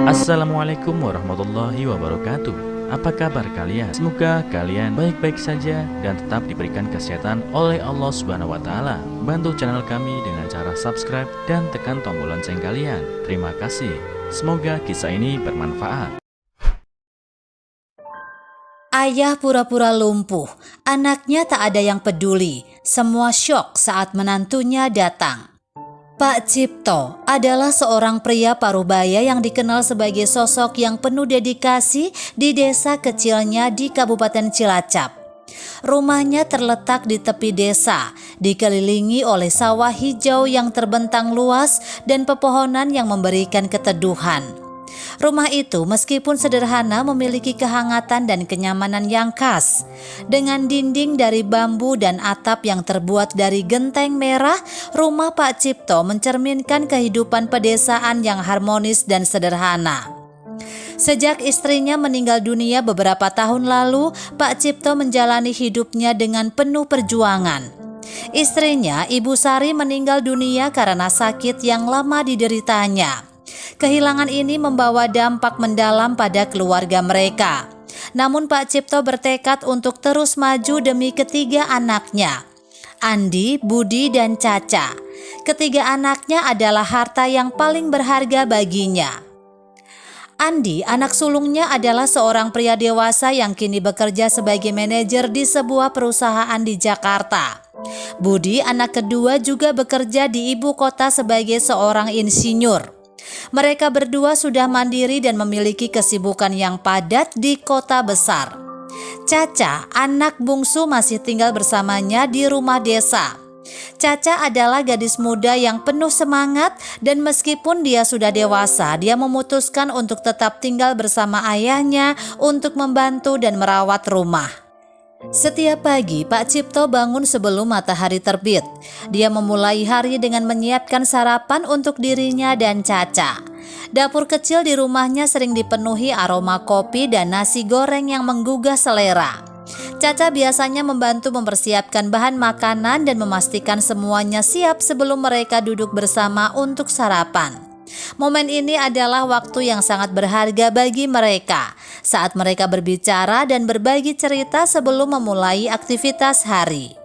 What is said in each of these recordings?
Assalamualaikum warahmatullahi wabarakatuh. Apa kabar kalian? Semoga kalian baik-baik saja dan tetap diberikan kesehatan oleh Allah Subhanahu wa taala. Bantu channel kami dengan cara subscribe dan tekan tombol lonceng kalian. Terima kasih. Semoga kisah ini bermanfaat. Ayah pura-pura lumpuh, anaknya tak ada yang peduli. Semua syok saat menantunya datang. Pak Cipto adalah seorang pria parubaya yang dikenal sebagai sosok yang penuh dedikasi di desa kecilnya di Kabupaten Cilacap. Rumahnya terletak di tepi desa, dikelilingi oleh sawah hijau yang terbentang luas dan pepohonan yang memberikan keteduhan. Rumah itu meskipun sederhana memiliki kehangatan dan kenyamanan yang khas. Dengan dinding dari bambu dan atap yang terbuat dari genteng merah, rumah Pak Cipto mencerminkan kehidupan pedesaan yang harmonis dan sederhana. Sejak istrinya meninggal dunia beberapa tahun lalu, Pak Cipto menjalani hidupnya dengan penuh perjuangan. Istrinya, Ibu Sari, meninggal dunia karena sakit yang lama dideritanya. Kehilangan ini membawa dampak mendalam pada keluarga mereka. Namun Pak Cipto bertekad untuk terus maju demi ketiga anaknya, Andi, Budi, dan Caca. Ketiga anaknya adalah harta yang paling berharga baginya. Andi, anak sulungnya, adalah seorang pria dewasa yang kini bekerja sebagai manajer di sebuah perusahaan di Jakarta. Budi, anak kedua, juga bekerja di ibu kota sebagai seorang insinyur. Mereka berdua sudah mandiri dan memiliki kesibukan yang padat di kota besar. Caca, anak bungsu, masih tinggal bersamanya di rumah desa. Caca adalah gadis muda yang penuh semangat dan meskipun dia sudah dewasa, dia memutuskan untuk tetap tinggal bersama ayahnya untuk membantu dan merawat rumah. Setiap pagi, Pak Cipto bangun sebelum matahari terbit. Dia memulai hari dengan menyiapkan sarapan untuk dirinya dan Caca. Dapur kecil di rumahnya sering dipenuhi aroma kopi dan nasi goreng yang menggugah selera. Caca biasanya membantu mempersiapkan bahan makanan dan memastikan semuanya siap sebelum mereka duduk bersama untuk sarapan. Momen ini adalah waktu yang sangat berharga bagi mereka saat mereka berbicara dan berbagi cerita sebelum memulai aktivitas hari.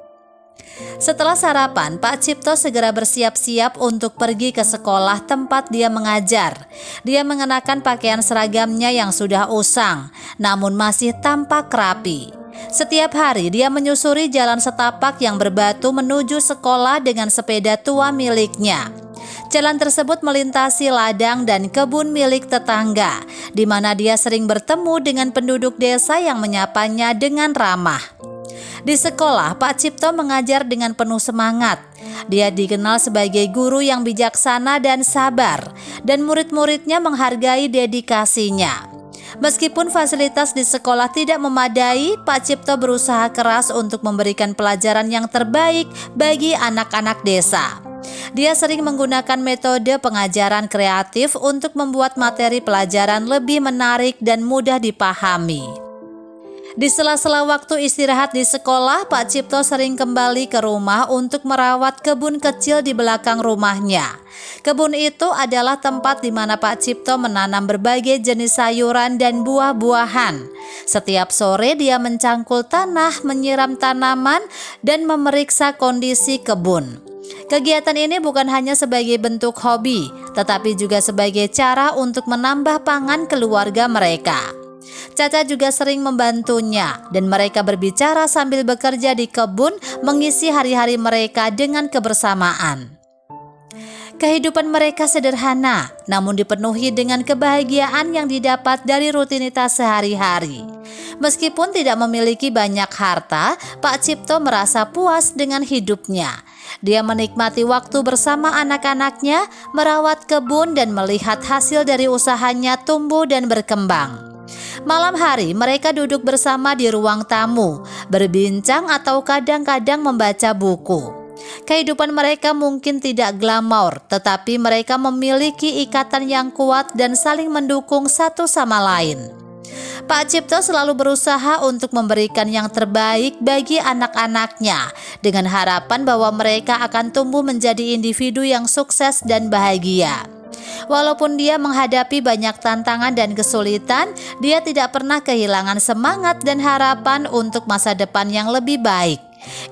Setelah sarapan, Pak Cipto segera bersiap-siap untuk pergi ke sekolah tempat dia mengajar. Dia mengenakan pakaian seragamnya yang sudah usang, namun masih tampak rapi. Setiap hari dia menyusuri jalan setapak yang berbatu menuju sekolah dengan sepeda tua miliknya. Jalan tersebut melintasi ladang dan kebun milik tetangga, di mana dia sering bertemu dengan penduduk desa yang menyapanya dengan ramah. Di sekolah, Pak Cipto mengajar dengan penuh semangat. Dia dikenal sebagai guru yang bijaksana dan sabar, dan murid-muridnya menghargai dedikasinya. Meskipun fasilitas di sekolah tidak memadai, Pak Cipto berusaha keras untuk memberikan pelajaran yang terbaik bagi anak-anak desa. Dia sering menggunakan metode pengajaran kreatif untuk membuat materi pelajaran lebih menarik dan mudah dipahami. Di sela-sela waktu istirahat di sekolah, Pak Cipto sering kembali ke rumah untuk merawat kebun kecil di belakang rumahnya. Kebun itu adalah tempat di mana Pak Cipto menanam berbagai jenis sayuran dan buah-buahan. Setiap sore dia mencangkul tanah, menyiram tanaman, dan memeriksa kondisi kebun. Kegiatan ini bukan hanya sebagai bentuk hobi, tetapi juga sebagai cara untuk menambah pangan keluarga mereka. Caca juga sering membantunya dan mereka berbicara sambil bekerja di kebun, mengisi hari-hari mereka dengan kebersamaan. Kehidupan mereka sederhana, namun dipenuhi dengan kebahagiaan yang didapat dari rutinitas sehari-hari. Meskipun tidak memiliki banyak harta, Pak Cipto merasa puas dengan hidupnya. Dia menikmati waktu bersama anak-anaknya, merawat kebun dan melihat hasil dari usahanya tumbuh dan berkembang. Malam hari mereka duduk bersama di ruang tamu, berbincang atau kadang-kadang membaca buku. Kehidupan mereka mungkin tidak glamor, tetapi mereka memiliki ikatan yang kuat dan saling mendukung satu sama lain. Pak Cipto selalu berusaha untuk memberikan yang terbaik bagi anak-anaknya dengan harapan bahwa mereka akan tumbuh menjadi individu yang sukses dan bahagia. Walaupun dia menghadapi banyak tantangan dan kesulitan, dia tidak pernah kehilangan semangat dan harapan untuk masa depan yang lebih baik.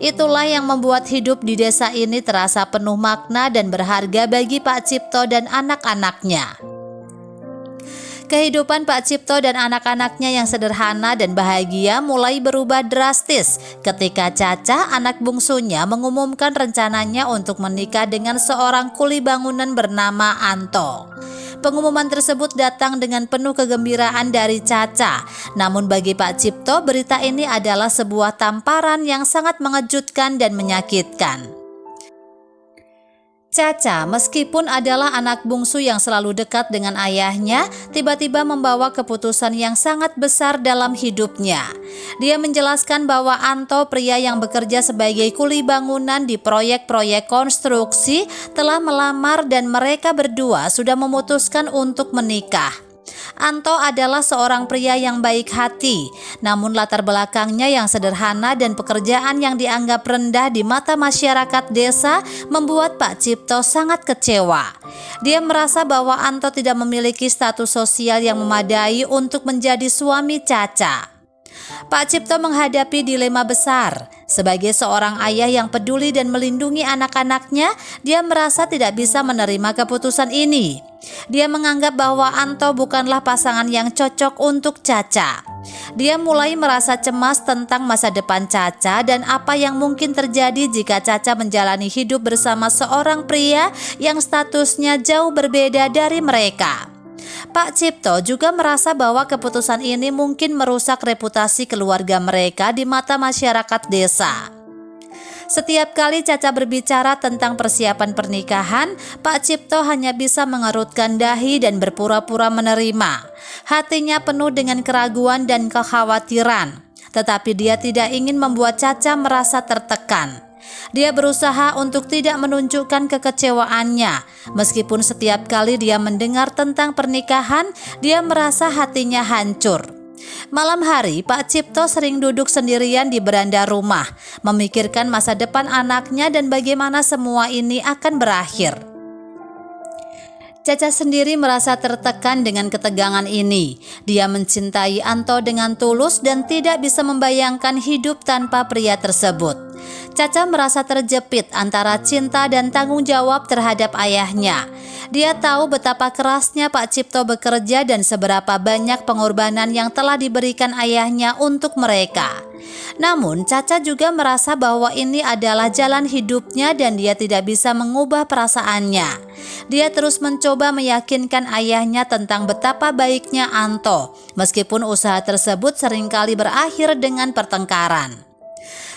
Itulah yang membuat hidup di desa ini terasa penuh makna dan berharga bagi Pak Cipto dan anak-anaknya. Kehidupan Pak Cipto dan anak-anaknya yang sederhana dan bahagia mulai berubah drastis ketika Caca, anak bungsunya, mengumumkan rencananya untuk menikah dengan seorang kuli bangunan bernama Anto. Pengumuman tersebut datang dengan penuh kegembiraan dari Caca. Namun bagi Pak Cipto, berita ini adalah sebuah tamparan yang sangat mengejutkan dan menyakitkan. Caca, meskipun adalah anak bungsu yang selalu dekat dengan ayahnya, tiba-tiba membawa keputusan yang sangat besar dalam hidupnya. Dia menjelaskan bahwa Anto, pria yang bekerja sebagai kuli bangunan di proyek-proyek konstruksi, telah melamar dan mereka berdua sudah memutuskan untuk menikah. Anto adalah seorang pria yang baik hati, namun latar belakangnya yang sederhana dan pekerjaan yang dianggap rendah di mata masyarakat desa membuat Pak Cipto sangat kecewa. Dia merasa bahwa Anto tidak memiliki status sosial yang memadai untuk menjadi suami Caca. Pak Cipto menghadapi dilema besar. Sebagai seorang ayah yang peduli dan melindungi anak-anaknya, dia merasa tidak bisa menerima keputusan ini. Dia menganggap bahwa Anto bukanlah pasangan yang cocok untuk Caca. Dia mulai merasa cemas tentang masa depan Caca dan apa yang mungkin terjadi jika Caca menjalani hidup bersama seorang pria yang statusnya jauh berbeda dari mereka. Pak Cipto juga merasa bahwa keputusan ini mungkin merusak reputasi keluarga mereka di mata masyarakat desa. Setiap kali Caca berbicara tentang persiapan pernikahan, Pak Cipto hanya bisa mengerutkan dahi dan berpura-pura menerima. Hatinya penuh dengan keraguan dan kekhawatiran, tetapi dia tidak ingin membuat Caca merasa tertekan. Dia berusaha untuk tidak menunjukkan kekecewaannya. Meskipun setiap kali dia mendengar tentang pernikahan, dia merasa hatinya hancur. Malam hari, Pak Cipto sering duduk sendirian di beranda rumah, memikirkan masa depan anaknya dan bagaimana semua ini akan berakhir. Caca sendiri merasa tertekan dengan ketegangan ini. Dia mencintai Anto dengan tulus dan tidak bisa membayangkan hidup tanpa pria tersebut. Caca merasa terjepit antara cinta dan tanggung jawab terhadap ayahnya. Dia tahu betapa kerasnya Pak Cipto bekerja dan seberapa banyak pengorbanan yang telah diberikan ayahnya untuk mereka. Namun Caca juga merasa bahwa ini adalah jalan hidupnya dan dia tidak bisa mengubah perasaannya. Dia terus mencoba meyakinkan ayahnya tentang betapa baiknya Anto, meskipun usaha tersebut seringkali berakhir dengan pertengkaran.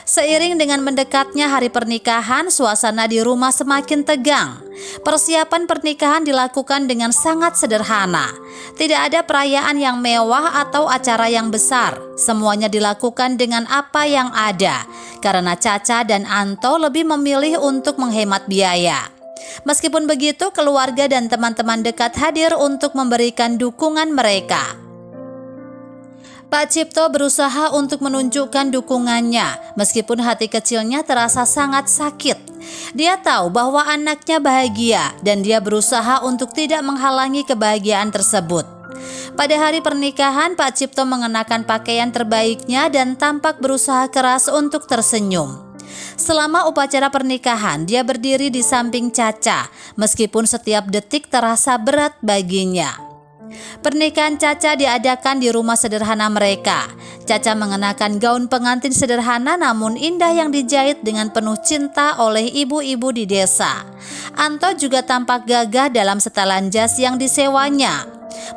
Seiring dengan mendekatnya hari pernikahan, suasana di rumah semakin tegang. Persiapan pernikahan dilakukan dengan sangat sederhana. Tidak ada perayaan yang mewah atau acara yang besar. Semuanya dilakukan dengan apa yang ada, karena Caca dan Anto lebih memilih untuk menghemat biaya. Meskipun begitu, keluarga dan teman-teman dekat hadir untuk memberikan dukungan mereka. Pak Cipto berusaha untuk menunjukkan dukungannya, meskipun hati kecilnya terasa sangat sakit. Dia tahu bahwa anaknya bahagia dan dia berusaha untuk tidak menghalangi kebahagiaan tersebut. Pada hari pernikahan, Pak Cipto mengenakan pakaian terbaiknya dan tampak berusaha keras untuk tersenyum. Selama upacara pernikahan, dia berdiri di samping Caca, meskipun setiap detik terasa berat baginya. Pernikahan Caca diadakan di rumah sederhana mereka. Caca mengenakan gaun pengantin sederhana namun indah yang dijahit dengan penuh cinta oleh ibu-ibu di desa. Anto juga tampak gagah dalam setelan jas yang disewanya.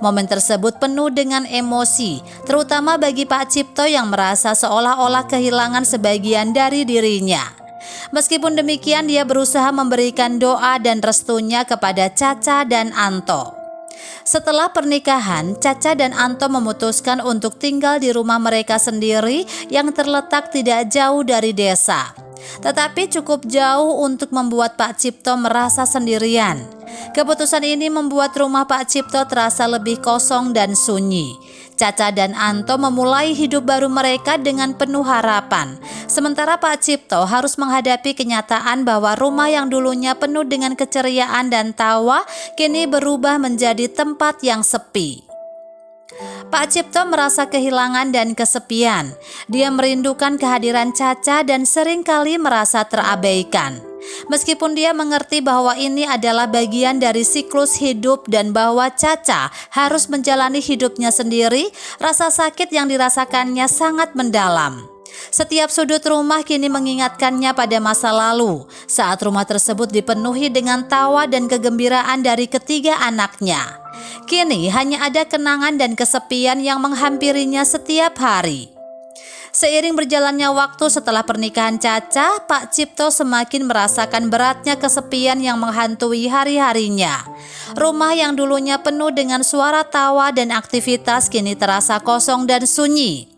Momen tersebut penuh dengan emosi, terutama bagi Pak Cipto yang merasa seolah-olah kehilangan sebagian dari dirinya. Meskipun demikian, dia berusaha memberikan doa dan restunya kepada Caca dan Anto. Setelah pernikahan, Caca dan Anto memutuskan untuk tinggal di rumah mereka sendiri yang terletak tidak jauh dari desa. Tetapi cukup jauh untuk membuat Pak Cipto merasa sendirian. Keputusan ini membuat rumah Pak Cipto terasa lebih kosong dan sunyi. Caca dan Anto memulai hidup baru mereka dengan penuh harapan. Sementara Pak Cipto harus menghadapi kenyataan bahwa rumah yang dulunya penuh dengan keceriaan dan tawa kini berubah menjadi tempat yang sepi. Pak Cipto merasa kehilangan dan kesepian. Dia merindukan kehadiran Caca dan seringkali merasa terabaikan. Meskipun dia mengerti bahwa ini adalah bagian dari siklus hidup dan bahwa Caca harus menjalani hidupnya sendiri, rasa sakit yang dirasakannya sangat mendalam. Setiap sudut rumah kini mengingatkannya pada masa lalu, saat rumah tersebut dipenuhi dengan tawa dan kegembiraan dari ketiga anaknya. Kini hanya ada kenangan dan kesepian yang menghampirinya setiap hari. Seiring berjalannya waktu setelah pernikahan Caca, Pak Cipto semakin merasakan beratnya kesepian yang menghantui hari-harinya. Rumah yang dulunya penuh dengan suara tawa dan aktivitas kini terasa kosong dan sunyi.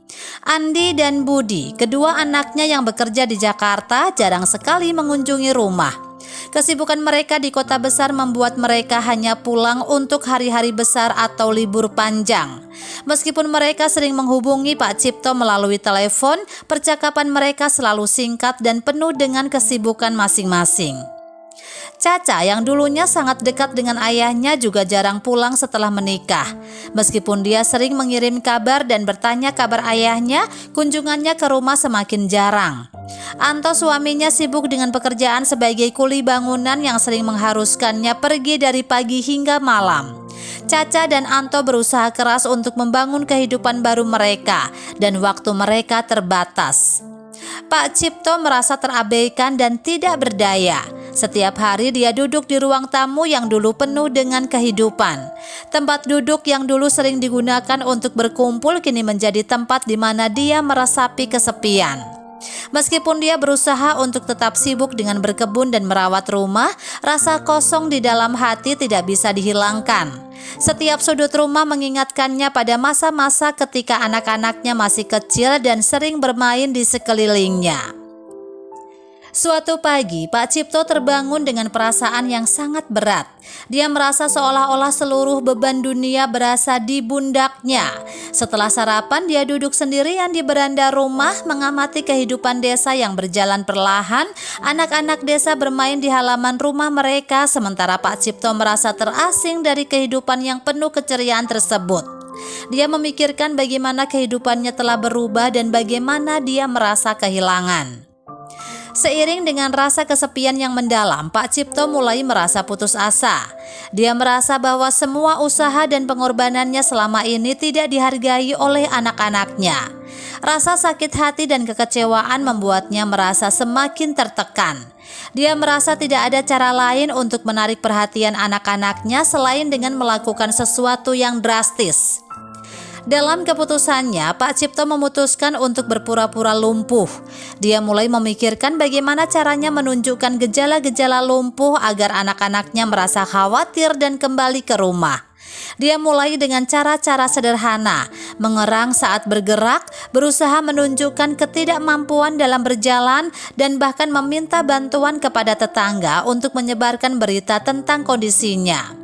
Andi dan Budi, kedua anaknya yang bekerja di Jakarta, jarang sekali mengunjungi rumah. Kesibukan mereka di kota besar membuat mereka hanya pulang untuk hari-hari besar atau libur panjang. Meskipun mereka sering menghubungi Pak Cipto melalui telepon, percakapan mereka selalu singkat dan penuh dengan kesibukan masing-masing. Caca yang dulunya sangat dekat dengan ayahnya juga jarang pulang setelah menikah. Meskipun dia sering mengirim kabar dan bertanya kabar ayahnya, kunjungannya ke rumah semakin jarang. Anto suaminya sibuk dengan pekerjaan sebagai kuli bangunan yang sering mengharuskannya pergi dari pagi hingga malam. Caca dan Anto berusaha keras untuk membangun kehidupan baru mereka dan waktu mereka terbatas. Pak Cipto merasa terabaikan dan tidak berdaya. Setiap hari dia duduk di ruang tamu yang dulu penuh dengan kehidupan. Tempat duduk yang dulu sering digunakan untuk berkumpul kini menjadi tempat di mana dia meresapi kesepian. Meskipun dia berusaha untuk tetap sibuk dengan berkebun dan merawat rumah, rasa kosong di dalam hati tidak bisa dihilangkan. Setiap sudut rumah mengingatkannya pada masa-masa ketika anak-anaknya masih kecil dan sering bermain di sekelilingnya. Suatu pagi, Pak Cipto terbangun dengan perasaan yang sangat berat. Dia merasa seolah-olah seluruh beban dunia berasa di pundaknya. Setelah sarapan, dia duduk sendirian di beranda rumah mengamati kehidupan desa yang berjalan perlahan. Anak-anak desa bermain di halaman rumah mereka, sementara Pak Cipto merasa terasing dari kehidupan yang penuh keceriaan tersebut. Dia memikirkan bagaimana kehidupannya telah berubah dan bagaimana dia merasa kehilangan. Seiring dengan rasa kesepian yang mendalam, Pak Cipto mulai merasa putus asa. Dia merasa bahwa semua usaha dan pengorbanannya selama ini tidak dihargai oleh anak-anaknya. Rasa sakit hati dan kekecewaan membuatnya merasa semakin tertekan. Dia merasa tidak ada cara lain untuk menarik perhatian anak-anaknya selain dengan melakukan sesuatu yang drastis. Dalam keputusannya, Pak Cipto memutuskan untuk berpura-pura lumpuh. Dia mulai memikirkan bagaimana caranya menunjukkan gejala-gejala lumpuh agar anak-anaknya merasa khawatir dan kembali ke rumah. Dia mulai dengan cara-cara sederhana, mengerang saat bergerak, berusaha menunjukkan ketidakmampuan dalam berjalan, dan bahkan meminta bantuan kepada tetangga untuk menyebarkan berita tentang kondisinya.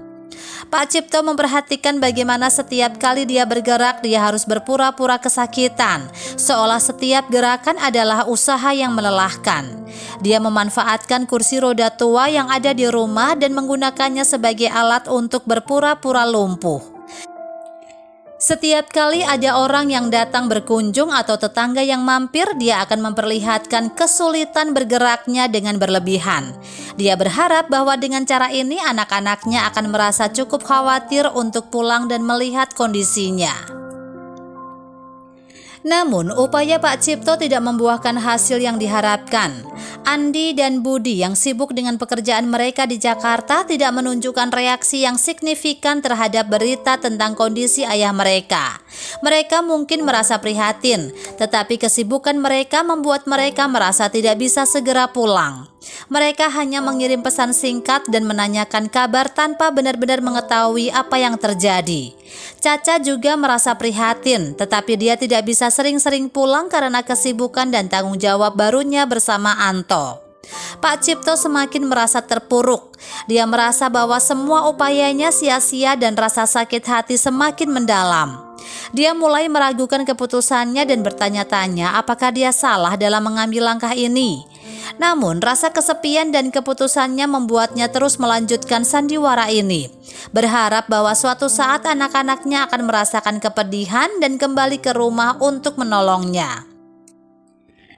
Pak Cipto memperhatikan bagaimana setiap kali dia bergerak, dia harus berpura-pura kesakitan, seolah setiap gerakan adalah usaha yang melelahkan. Dia memanfaatkan kursi roda tua yang ada di rumah dan menggunakannya sebagai alat untuk berpura-pura lumpuh. Setiap kali ada orang yang datang berkunjung atau tetangga yang mampir, dia akan memperlihatkan kesulitan bergeraknya dengan berlebihan. Dia berharap bahwa dengan cara ini anak-anaknya akan merasa cukup khawatir untuk pulang dan melihat kondisinya. Namun, upaya Pak Cipto tidak membuahkan hasil yang diharapkan. Andi dan Budi yang sibuk dengan pekerjaan mereka di Jakarta tidak menunjukkan reaksi yang signifikan terhadap berita tentang kondisi ayah mereka. Mereka mungkin merasa prihatin, tetapi kesibukan mereka membuat mereka merasa tidak bisa segera pulang. Mereka hanya mengirim pesan singkat dan menanyakan kabar tanpa benar-benar mengetahui apa yang terjadi. Caca juga merasa prihatin, tetapi dia tidak bisa sering-sering pulang karena kesibukan dan tanggung jawab barunya bersama Anto. Pak Cipto semakin merasa terpuruk. Dia merasa bahwa semua upayanya sia-sia dan rasa sakit hati semakin mendalam. Dia mulai meragukan keputusannya dan bertanya-tanya apakah dia salah dalam mengambil langkah ini. Namun rasa kesepian dan keputusannya membuatnya terus melanjutkan sandiwara ini, berharap bahwa suatu saat anak-anaknya akan merasakan kepedihan dan kembali ke rumah untuk menolongnya.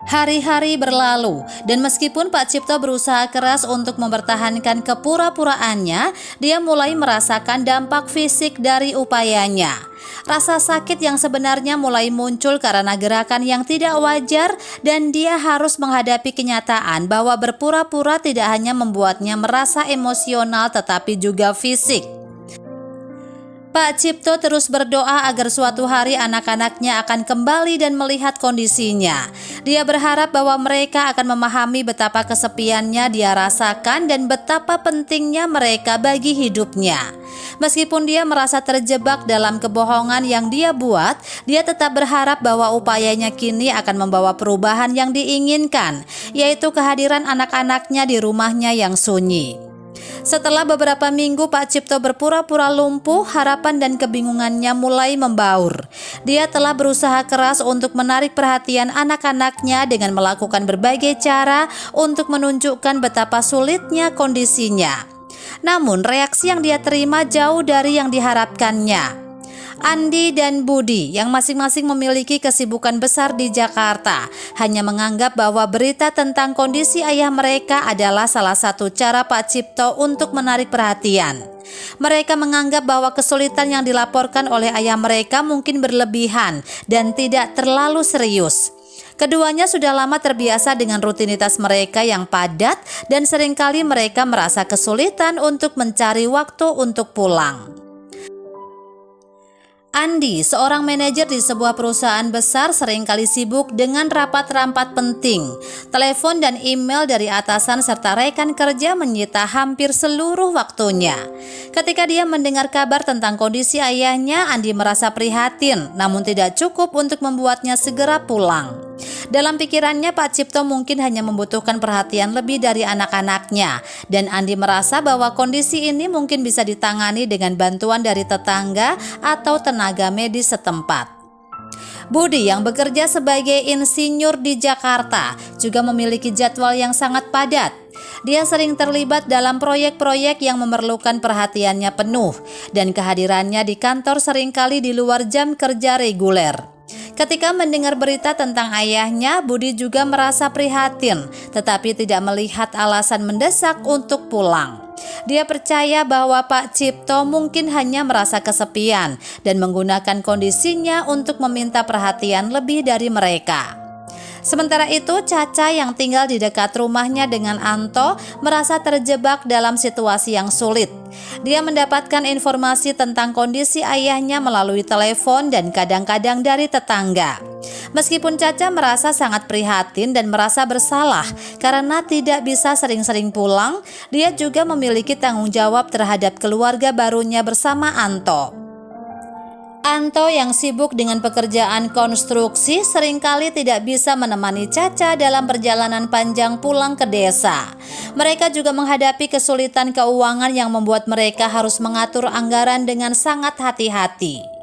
Hari-hari berlalu dan meskipun Pak Cipto berusaha keras untuk mempertahankan kepura-puraannya, dia mulai merasakan dampak fisik dari upayanya. Rasa sakit yang sebenarnya mulai muncul karena gerakan yang tidak wajar dan dia harus menghadapi kenyataan bahwa berpura-pura tidak hanya membuatnya merasa emosional tetapi juga fisik. Pak Cipto terus berdoa agar suatu hari anak-anaknya akan kembali dan melihat kondisinya. Dia berharap bahwa mereka akan memahami betapa kesepiannya dia rasakan dan betapa pentingnya mereka bagi hidupnya. Meskipun dia merasa terjebak dalam kebohongan yang dia buat, dia tetap berharap bahwa upayanya kini akan membawa perubahan yang diinginkan, yaitu kehadiran anak-anaknya di rumahnya yang sunyi. Setelah beberapa minggu Pak Cipto berpura-pura lumpuh, harapan dan kebingungannya mulai membaur. Dia telah berusaha keras untuk menarik perhatian anak-anaknya dengan melakukan berbagai cara untuk menunjukkan betapa sulitnya kondisinya. Namun reaksi yang dia terima jauh dari yang diharapkannya. Andi dan Budi yang masing-masing memiliki kesibukan besar di Jakarta hanya menganggap bahwa berita tentang kondisi ayah mereka adalah salah satu cara Pak Cipto untuk menarik perhatian. Mereka menganggap bahwa kesulitan yang dilaporkan oleh ayah mereka mungkin berlebihan dan tidak terlalu serius. Keduanya sudah lama terbiasa dengan rutinitas mereka yang padat dan seringkali mereka merasa kesulitan untuk mencari waktu untuk pulang. Andi, seorang manajer di sebuah perusahaan besar, seringkali sibuk dengan rapat-rapat penting. Telepon dan email dari atasan serta rekan kerja menyita hampir seluruh waktunya. Ketika dia mendengar kabar tentang kondisi ayahnya, Andi merasa prihatin, namun tidak cukup untuk membuatnya segera pulang. Dalam pikirannya, Pak Cipto mungkin hanya membutuhkan perhatian lebih dari anak-anaknya, dan Andi merasa bahwa kondisi ini mungkin bisa ditangani dengan bantuan dari tetangga atau tenaga medis setempat. Budi yang bekerja sebagai insinyur di Jakarta juga memiliki jadwal yang sangat padat. Dia sering terlibat dalam proyek-proyek yang memerlukan perhatiannya penuh, dan kehadirannya di kantor seringkali di luar jam kerja reguler. Ketika mendengar berita tentang ayahnya, Budi juga merasa prihatin, tetapi tidak melihat alasan mendesak untuk pulang. Dia percaya bahwa Pak Cipto mungkin hanya merasa kesepian dan menggunakan kondisinya untuk meminta perhatian lebih dari mereka. Sementara itu, Caca yang tinggal di dekat rumahnya dengan Anto merasa terjebak dalam situasi yang sulit. Dia mendapatkan informasi tentang kondisi ayahnya melalui telepon dan kadang-kadang dari tetangga. Meskipun Caca merasa sangat prihatin dan merasa bersalah karena tidak bisa sering-sering pulang, dia juga memiliki tanggung jawab terhadap keluarga barunya bersama Anto. Anto yang sibuk dengan pekerjaan konstruksi seringkali tidak bisa menemani Caca dalam perjalanan panjang pulang ke desa. Mereka juga menghadapi kesulitan keuangan yang membuat mereka harus mengatur anggaran dengan sangat hati-hati.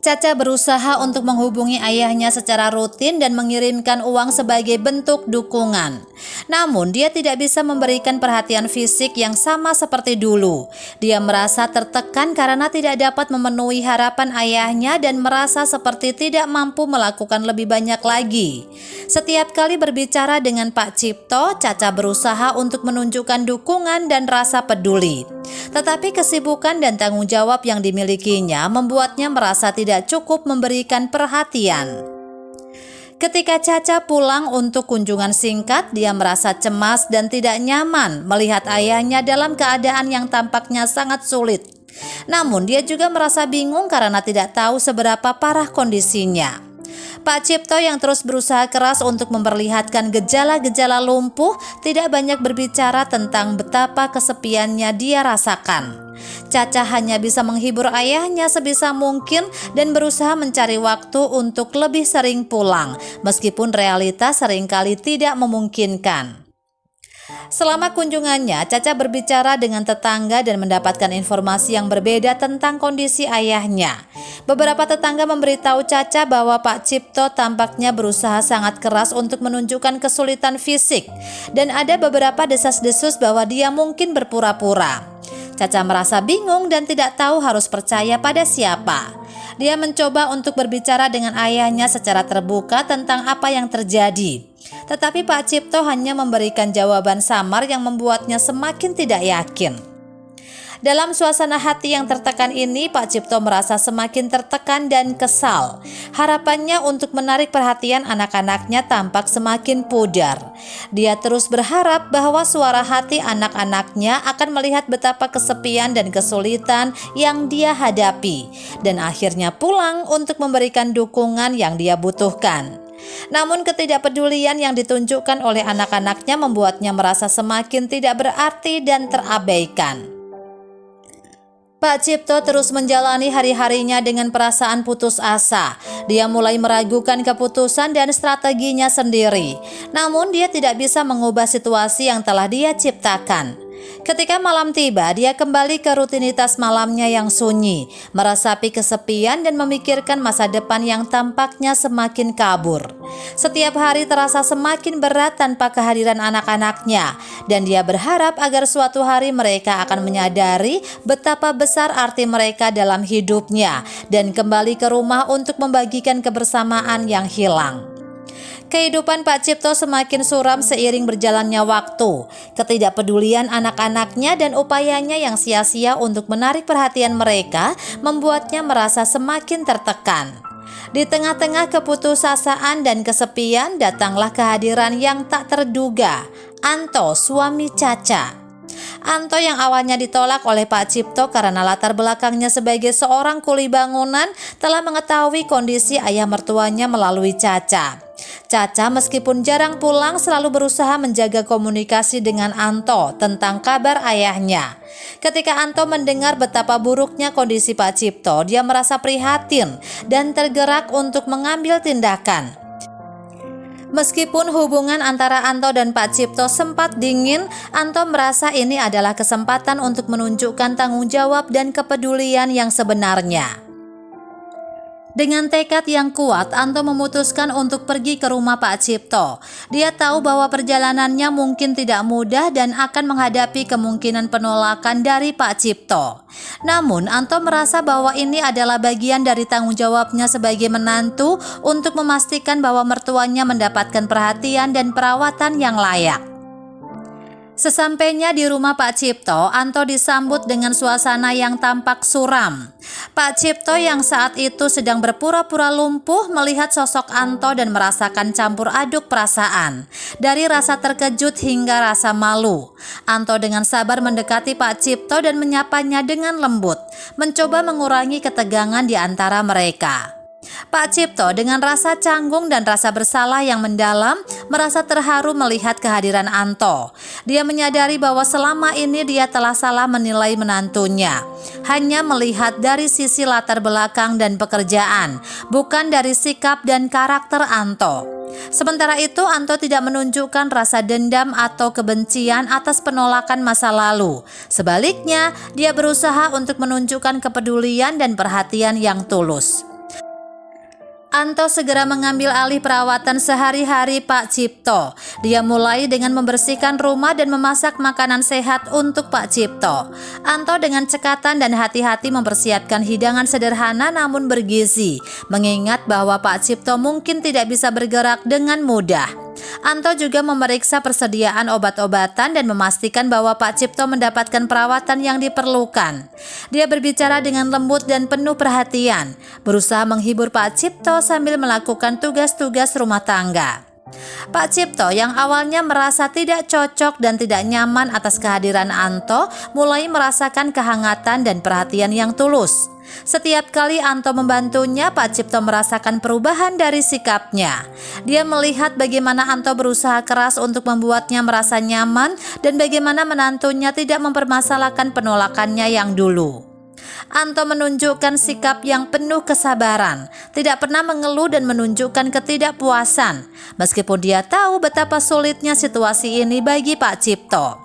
Caca berusaha untuk menghubungi ayahnya secara rutin dan mengirimkan uang sebagai bentuk dukungan. Namun dia tidak bisa memberikan perhatian fisik yang sama seperti dulu. Dia merasa tertekan karena tidak dapat memenuhi harapan ayahnya dan merasa seperti tidak mampu melakukan lebih banyak lagi. Setiap kali berbicara dengan Pak Cipto, Caca berusaha untuk menunjukkan dukungan dan rasa peduli. Tetapi kesibukan dan tanggung jawab yang dimilikinya membuatnya merasa tidak cukup memberikan perhatian. Ketika Caca pulang untuk kunjungan singkat, dia merasa cemas dan tidak nyaman melihat ayahnya dalam keadaan yang tampaknya sangat sulit. Namun dia juga merasa bingung karena tidak tahu seberapa parah kondisinya. Pak Cipto yang terus berusaha keras untuk memperlihatkan gejala-gejala lumpuh tidak banyak berbicara tentang betapa kesepiannya dia rasakan. Caca hanya bisa menghibur ayahnya sebisa mungkin dan berusaha mencari waktu untuk lebih sering pulang, meskipun realitas seringkali tidak memungkinkan. Selama kunjungannya, Caca berbicara dengan tetangga dan mendapatkan informasi yang berbeda tentang kondisi ayahnya. Beberapa tetangga memberitahu Caca bahwa Pak Cipto tampaknya berusaha sangat keras untuk menunjukkan kesulitan fisik, dan ada beberapa desas-desus bahwa dia mungkin berpura-pura. Caca merasa bingung dan tidak tahu harus percaya pada siapa. Dia mencoba untuk berbicara dengan ayahnya secara terbuka tentang apa yang terjadi. Tetapi Pak Cipto hanya memberikan jawaban samar yang membuatnya semakin tidak yakin. Dalam suasana hati yang tertekan ini, Pak Cipto merasa semakin tertekan dan kesal. Harapannya untuk menarik perhatian anak-anaknya tampak semakin pudar. Dia terus berharap bahwa suara hati anak-anaknya akan melihat betapa kesepian dan kesulitan yang dia hadapi, dan akhirnya pulang untuk memberikan dukungan yang dia butuhkan. Namun ketidakpedulian yang ditunjukkan oleh anak-anaknya membuatnya merasa semakin tidak berarti dan terabaikan. Pak Cipto terus menjalani hari-harinya dengan perasaan putus asa. Dia mulai meragukan keputusan dan strateginya sendiri. Namun dia tidak bisa mengubah situasi yang telah dia ciptakan. Ketika malam tiba, dia kembali ke rutinitas malamnya yang sunyi, meresapi kesepian dan memikirkan masa depan yang tampaknya semakin kabur. Setiap hari terasa semakin berat tanpa kehadiran anak-anaknya, dan dia berharap agar suatu hari mereka akan menyadari betapa besar arti mereka dalam hidupnya dan kembali ke rumah untuk membagikan kebersamaan yang hilang. Kehidupan Pak Cipto semakin suram seiring berjalannya waktu. Ketidakpedulian anak-anaknya dan upayanya yang sia-sia untuk menarik perhatian mereka membuatnya merasa semakin tertekan. Di tengah-tengah keputusasaan dan kesepian, datanglah kehadiran yang tak terduga, Anto, suami Caca. Anto yang awalnya ditolak oleh Pak Cipto karena latar belakangnya sebagai seorang kuli bangunan telah mengetahui kondisi ayah mertuanya melalui Caca. Caca meskipun jarang pulang selalu berusaha menjaga komunikasi dengan Anto tentang kabar ayahnya. Ketika Anto mendengar betapa buruknya kondisi Pak Cipto, dia merasa prihatin dan tergerak untuk mengambil tindakan. Meskipun hubungan antara Anto dan Pak Cipto sempat dingin, Anto merasa ini adalah kesempatan untuk menunjukkan tanggung jawab dan kepedulian yang sebenarnya. Dengan tekad yang kuat, Anto memutuskan untuk pergi ke rumah Pak Cipto. Dia tahu bahwa perjalanannya mungkin tidak mudah dan akan menghadapi kemungkinan penolakan dari Pak Cipto. Namun, Anto merasa bahwa ini adalah bagian dari tanggung jawabnya sebagai menantu untuk memastikan bahwa mertuanya mendapatkan perhatian dan perawatan yang layak. Sesampainya di rumah Pak Cipto, Anto disambut dengan suasana yang tampak suram. Pak Cipto yang saat itu sedang berpura-pura lumpuh melihat sosok Anto dan merasakan campur aduk perasaan, dari rasa terkejut hingga rasa malu. Anto dengan sabar mendekati Pak Cipto dan menyapanya dengan lembut, mencoba mengurangi ketegangan di antara mereka. Pak Cipto dengan rasa canggung dan rasa bersalah yang mendalam merasa terharu melihat kehadiran Anto. Dia menyadari bahwa selama ini dia telah salah menilai menantunya, hanya melihat dari sisi latar belakang dan pekerjaan, bukan dari sikap dan karakter Anto. Sementara itu, Anto tidak menunjukkan rasa dendam atau kebencian atas penolakan masa lalu. Sebaliknya, dia berusaha untuk menunjukkan kepedulian dan perhatian yang tulus. Anto segera mengambil alih perawatan sehari-hari Pak Cipto. Dia mulai dengan membersihkan rumah dan memasak makanan sehat untuk Pak Cipto. Anto dengan cekatan dan hati-hati mempersiapkan hidangan sederhana namun bergizi, mengingat bahwa Pak Cipto mungkin tidak bisa bergerak dengan mudah. Anto juga memeriksa persediaan obat-obatan dan memastikan bahwa Pak Cipto mendapatkan perawatan yang diperlukan. Dia berbicara dengan lembut dan penuh perhatian, berusaha menghibur Pak Cipto sambil melakukan tugas-tugas rumah tangga. Pak Cipto yang awalnya merasa tidak cocok dan tidak nyaman atas kehadiran Anto mulai merasakan kehangatan dan perhatian yang tulus. Setiap kali Anto membantunya, Pak Cipto merasakan perubahan dari sikapnya. Dia melihat bagaimana Anto berusaha keras untuk membuatnya merasa nyaman dan bagaimana menantunya tidak mempermasalahkan penolakannya yang dulu. Anto menunjukkan sikap yang penuh kesabaran, tidak pernah mengeluh dan menunjukkan ketidakpuasan, meskipun dia tahu betapa sulitnya situasi ini bagi Pak Cipto.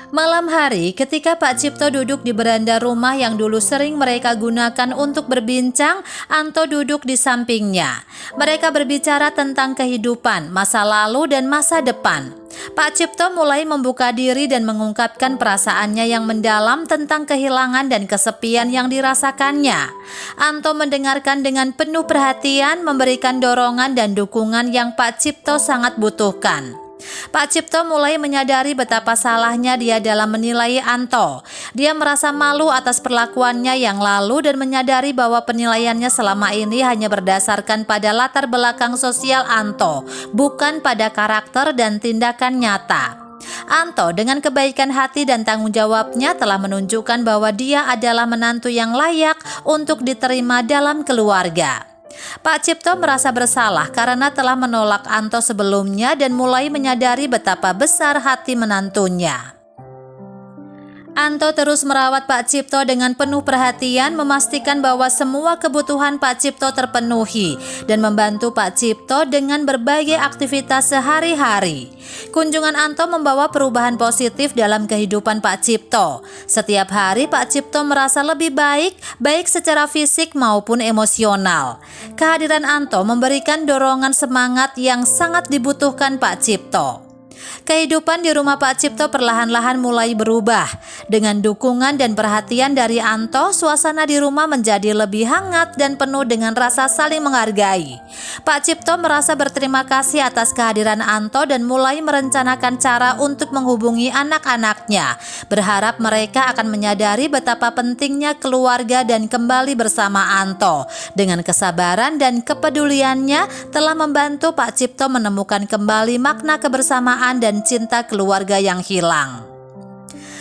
Malam hari, ketika Pak Cipto duduk di beranda rumah yang dulu sering mereka gunakan untuk berbincang, Anto duduk di sampingnya. Mereka berbicara tentang kehidupan, masa lalu dan masa depan. Pak Cipto mulai membuka diri dan mengungkapkan perasaannya yang mendalam tentang kehilangan dan kesepian yang dirasakannya. Anto mendengarkan dengan penuh perhatian, memberikan dorongan dan dukungan yang Pak Cipto sangat butuhkan. Pak Cipto mulai menyadari betapa salahnya dia dalam menilai Anto. Dia merasa malu atas perlakuannya yang lalu dan menyadari bahwa penilaiannya selama ini hanya berdasarkan pada latar belakang sosial Anto, bukan pada karakter dan tindakan nyata. Anto dengan kebaikan hati dan tanggung jawabnya telah menunjukkan bahwa dia adalah menantu yang layak untuk diterima dalam keluarga. Pak Cipto merasa bersalah karena telah menolak Anto sebelumnya dan mulai menyadari betapa besar hati menantunya. Anto terus merawat Pak Cipto dengan penuh perhatian, memastikan bahwa semua kebutuhan Pak Cipto terpenuhi dan membantu Pak Cipto dengan berbagai aktivitas sehari-hari. Kunjungan Anto membawa perubahan positif dalam kehidupan Pak Cipto. Setiap hari Pak Cipto merasa lebih baik secara fisik maupun emosional. Kehadiran Anto memberikan dorongan semangat yang sangat dibutuhkan Pak Cipto. Kehidupan di rumah Pak Cipto perlahan-lahan mulai berubah. Dengan dukungan dan perhatian dari Anto, suasana di rumah menjadi lebih hangat dan penuh dengan rasa saling menghargai. Pak Cipto merasa berterima kasih atas kehadiran Anto dan mulai merencanakan cara untuk menghubungi anak-anaknya. Berharap mereka akan menyadari betapa pentingnya keluarga dan kembali bersama Anto. Dengan kesabaran dan kepeduliannya telah membantu Pak Cipto menemukan kembali makna kebersamaan dan cinta keluarga yang hilang.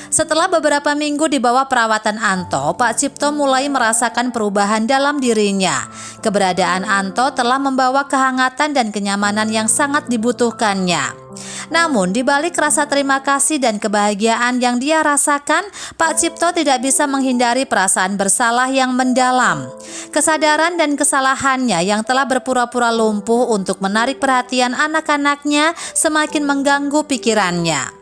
Setelah beberapa minggu di bawah perawatan Anto, Pak Cipto mulai merasakan perubahan dalam dirinya. Keberadaan Anto telah membawa kehangatan dan kenyamanan yang sangat dibutuhkannya. Namun, di balik rasa terima kasih dan kebahagiaan yang dia rasakan, Pak Cipto tidak bisa menghindari perasaan bersalah yang mendalam. Kesadaran dan kesalahannya yang telah berpura-pura lumpuh untuk menarik perhatian anak-anaknya semakin mengganggu pikirannya.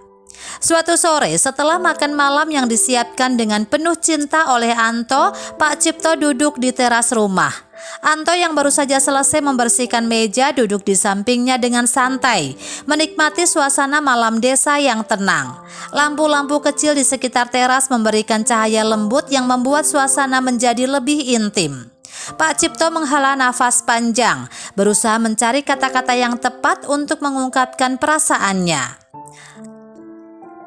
Suatu sore setelah makan malam yang disiapkan dengan penuh cinta oleh Anto, Pak Cipto duduk di teras rumah. Anto yang baru saja selesai membersihkan meja duduk di sampingnya dengan santai, menikmati suasana malam desa yang tenang. Lampu-lampu kecil di sekitar teras memberikan cahaya lembut yang membuat suasana menjadi lebih intim. Pak Cipto menghela nafas panjang, berusaha mencari kata-kata yang tepat untuk mengungkapkan perasaannya.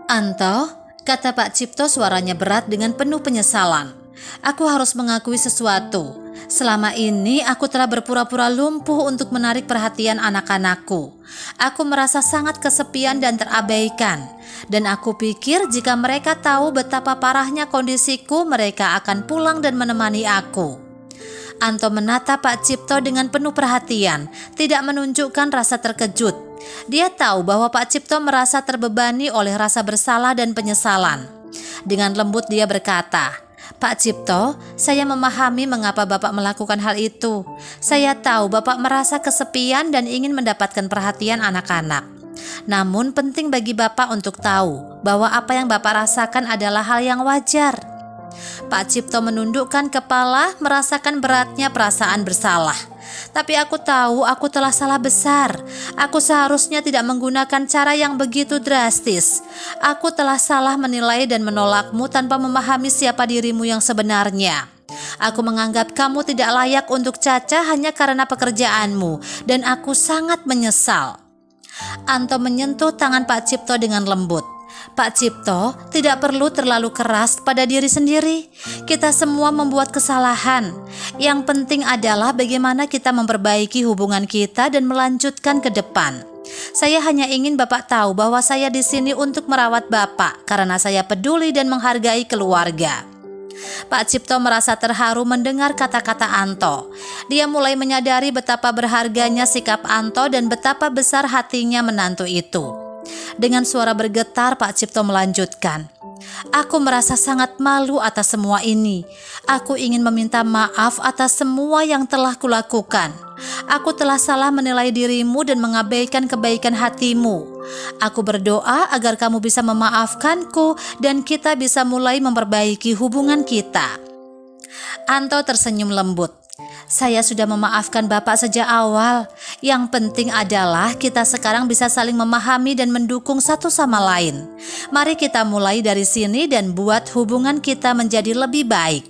"Anto," kata Pak Cipto suaranya berat dengan penuh penyesalan. "Aku harus mengakui sesuatu. Selama ini aku telah berpura-pura lumpuh untuk menarik perhatian anak-anakku. Aku merasa sangat kesepian dan terabaikan. Dan aku pikir jika mereka tahu betapa parahnya kondisiku, mereka akan pulang dan menemani aku." Anto menatap Pak Cipto dengan penuh perhatian, tidak menunjukkan rasa terkejut. Dia tahu bahwa Pak Cipto merasa terbebani oleh rasa bersalah dan penyesalan. Dengan lembut dia berkata, "Pak Cipto, saya memahami mengapa Bapak melakukan hal itu. Saya tahu Bapak merasa kesepian dan ingin mendapatkan perhatian anak-anak. Namun penting bagi Bapak untuk tahu bahwa apa yang Bapak rasakan adalah hal yang wajar." Pak Cipto menundukkan kepala, merasakan beratnya perasaan bersalah. "Tapi aku tahu aku telah salah besar. Aku seharusnya tidak menggunakan cara yang begitu drastis. Aku telah salah menilai dan menolakmu tanpa memahami siapa dirimu yang sebenarnya. Aku menganggap kamu tidak layak untuk Caca hanya karena pekerjaanmu, dan aku sangat menyesal." Anto menyentuh tangan Pak Cipto dengan lembut. "Pak Cipto, tidak perlu terlalu keras pada diri sendiri. Kita semua membuat kesalahan. Yang penting adalah bagaimana kita memperbaiki hubungan kita dan melanjutkan ke depan. Saya hanya ingin Bapak tahu bahwa saya di sini untuk merawat Bapak karena saya peduli dan menghargai keluarga." Pak Cipto merasa terharu mendengar kata-kata Anto. Dia mulai menyadari betapa berharganya sikap Anto dan betapa besar hatinya menantu itu. Dengan suara bergetar, Pak Cipto melanjutkan, "Aku merasa sangat malu atas semua ini. Aku ingin meminta maaf atas semua yang telah kulakukan. Aku telah salah menilai dirimu dan mengabaikan kebaikan hatimu. Aku berdoa agar kamu bisa memaafkanku dan kita bisa mulai memperbaiki hubungan kita." Anto tersenyum lembut. "Saya sudah memaafkan Bapak sejak awal. Yang penting adalah kita sekarang bisa saling memahami dan mendukung satu sama lain. Mari kita mulai dari sini dan buat hubungan kita menjadi lebih baik."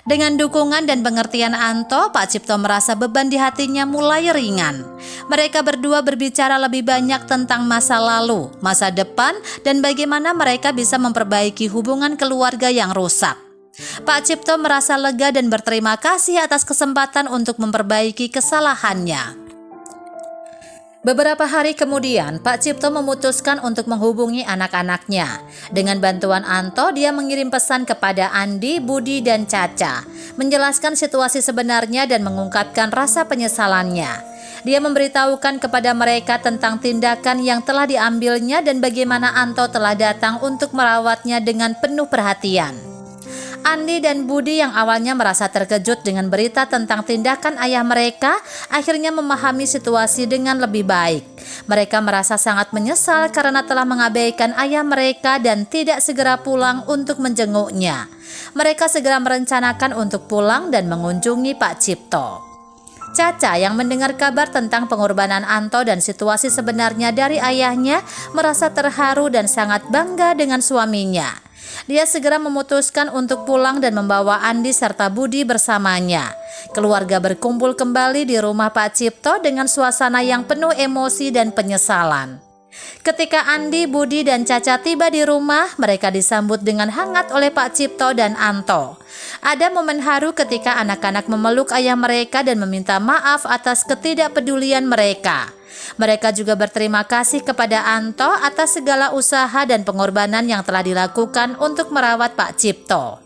Dengan dukungan dan pengertian Anto, Pak Cipto merasa beban di hatinya mulai ringan. Mereka berdua berbicara lebih banyak tentang masa lalu, masa depan, dan bagaimana mereka bisa memperbaiki hubungan keluarga yang rusak. Pak Cipto merasa lega dan berterima kasih atas kesempatan untuk memperbaiki kesalahannya. Beberapa hari kemudian, Pak Cipto memutuskan untuk menghubungi anak-anaknya. Dengan bantuan Anto, dia mengirim pesan kepada Andi, Budi, dan Caca, menjelaskan situasi sebenarnya dan mengungkapkan rasa penyesalannya. Dia memberitahukan kepada mereka tentang tindakan yang telah diambilnya dan bagaimana Anto telah datang untuk merawatnya dengan penuh perhatian. Andi dan Budi yang awalnya merasa terkejut dengan berita tentang tindakan ayah mereka, akhirnya memahami situasi dengan lebih baik. Mereka merasa sangat menyesal karena telah mengabaikan ayah mereka dan tidak segera pulang untuk menjenguknya. Mereka segera merencanakan untuk pulang dan mengunjungi Pak Cipto. Caca yang mendengar kabar tentang pengorbanan Anto dan situasi sebenarnya dari ayahnya merasa terharu dan sangat bangga dengan suaminya. Dia segera memutuskan untuk pulang dan membawa Andi serta Budi bersamanya. Keluarga berkumpul kembali di rumah Pak Cipto dengan suasana yang penuh emosi dan penyesalan. Ketika Andi, Budi, dan Caca tiba di rumah, mereka disambut dengan hangat oleh Pak Cipto dan Anto. Ada momen haru ketika anak-anak memeluk ayah mereka dan meminta maaf atas ketidakpedulian mereka. Mereka juga berterima kasih kepada Anto atas segala usaha dan pengorbanan yang telah dilakukan untuk merawat Pak Cipto.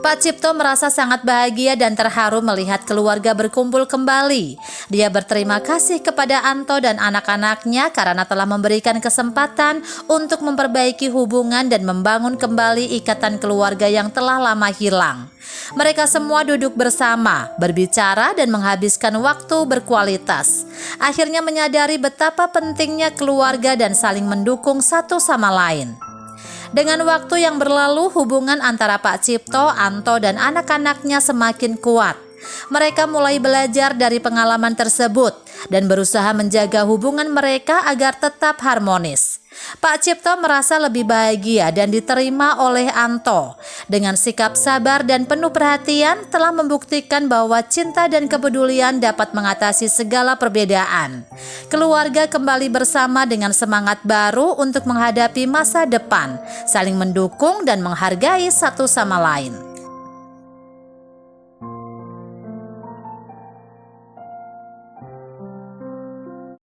Pak Cipto merasa sangat bahagia dan terharu melihat keluarga berkumpul kembali. Dia berterima kasih kepada Anto dan anak-anaknya karena telah memberikan kesempatan untuk memperbaiki hubungan dan membangun kembali ikatan keluarga yang telah lama hilang. Mereka semua duduk bersama, berbicara dan menghabiskan waktu berkualitas. Akhirnya menyadari betapa pentingnya keluarga dan saling mendukung satu sama lain. Dengan waktu yang berlalu, hubungan antara Pak Cipto, Anto, dan anak-anaknya semakin kuat. Mereka mulai belajar dari pengalaman tersebut dan berusaha menjaga hubungan mereka agar tetap harmonis. Pak Cipto merasa lebih bahagia dan diterima oleh Anto. Dengan sikap sabar dan penuh perhatian telah membuktikan bahwa cinta dan kepedulian dapat mengatasi segala perbedaan. Keluarga kembali bersama dengan semangat baru untuk menghadapi masa depan, saling mendukung dan menghargai satu sama lain.